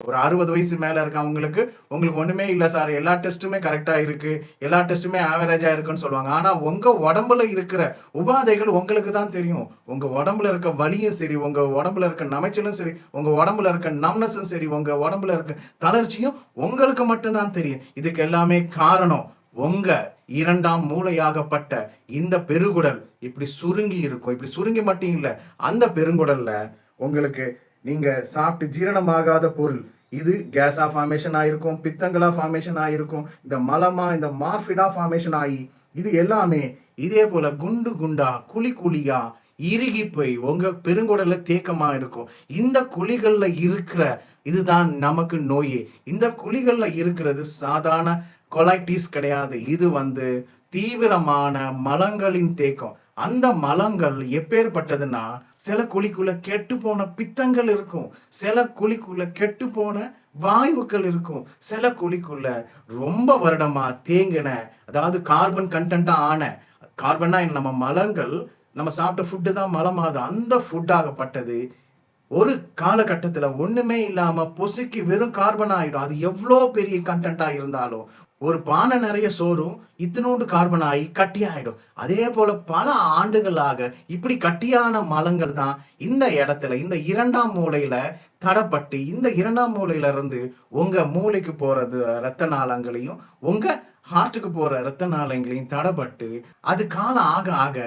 ஒரு 60 வயசு மேல இருக்கவங்களுக்கு, உங்களுக்கு ஒண்ணுமே இல்ல சார். எல்லா டெஸ்ட்டுமே கரெக்ட்டா இருக்கு. எல்லா டெஸ்ட்டுமே ஆவரேஜா இருக்குன்னு சொல்லுவாங்க. ஆனா உங்க உடம்புல இருக்கிற உபாதைகள் உங்களுக்கு தான் தெரியும். உங்க உடம்புல இருக்க வலியும் சரி, உங்க உடம்புல இருக்க நமைச்சலும் சரி, உங்க உடம்புல இருக்க நம்ப்னஸும் சரி, உங்க உடம்புல இருக்க தளர்ச்சியும் உங்களுக்கு மட்டும் தான் தெரியும். இதுக்கு எல்லாமே காரணம் உங்க 2ஆம் மூளையாகப்பட்ட இந்த பெருங்குடல் இப்படி சுருங்கி இருக்கும். இப்படி சுருங்கி மட்டும் இல்ல, அந்த பெருங்குடல்ல உங்களுக்கு நீங்க சாப்பிட்டு ஜீரணமாகாத பொருள். இது கேஸா ஃபார்மேஷன் ஆயிருக்கும், பித்தங்களா ஃபார்மேஷன் ஆயிருக்கும், இந்த மலமா, இந்த மார்பிடா ஃபார்மேஷன் ஆயி, இது எல்லாமே இதே போல குண்டு குண்டா, குழி குழியா இறுகி போய் உங்க பெருங்குடல்ல தேக்கமா இருக்கும். இந்த குழிகள்ல இருக்கிற இதுதான் நமக்கு நோயே. இந்த குழிகள்ல இருக்கிறது சாதாரண கொலைட்டிஸ் கிடையாது. இது தீவிரமான மலங்களின் தேக்கம். அந்த மலங்கள் எப்பேர்ப்பட்டதுன்னா, சில குழிக்குள்ள கெட்டுப்போன பித்தங்கள் இருக்கும். சில குழிக்குள்ள கெட்டுப்போன வாயுக்கள் இருக்கும். சில குழிக்குள்ள ரொம்ப வருடமா தேங்கின, அதாவது கார்பன் கன்டென்ட்டா ஆன, கார்பன்னா நம்ம மலங்கள், நம்ம சாப்பிட்ட ஃபுட் தான் மலமாது. அந்த ஃபுட் ஆகப்பட்டது ஒரு காலகட்டத்தில ஒண்ணுமே இல்லாம பொசுக்கி வெறும் கார்பன் ஆயிடும். அது எவ்ளோ பெரிய கன்டென்ட்டா இருந்தாலும். ஒரு பானை நெறைய சோறும், இத்துணூண்டு கார்பன் ஆயி கட்டியாயிடும். அதேபோல பல ஆண்டுகளாக இப்படி கட்டியான மலங்கள் தான் இந்த இடத்துல, இந்த 2ஆம் மூலையில தடப்பட்டு, இந்த 2ஆம் மூலையில இருந்து உங்க மூளைக்கு போறது ரத்த நாளங்களையும், உங்க ஹார்ட்டுக்கு போற ரத்த நாளங்களையும் தடப்பட்டு, அது காலம் ஆக ஆக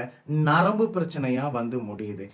நரம்பு பிரச்சனையா வந்து முடியுது.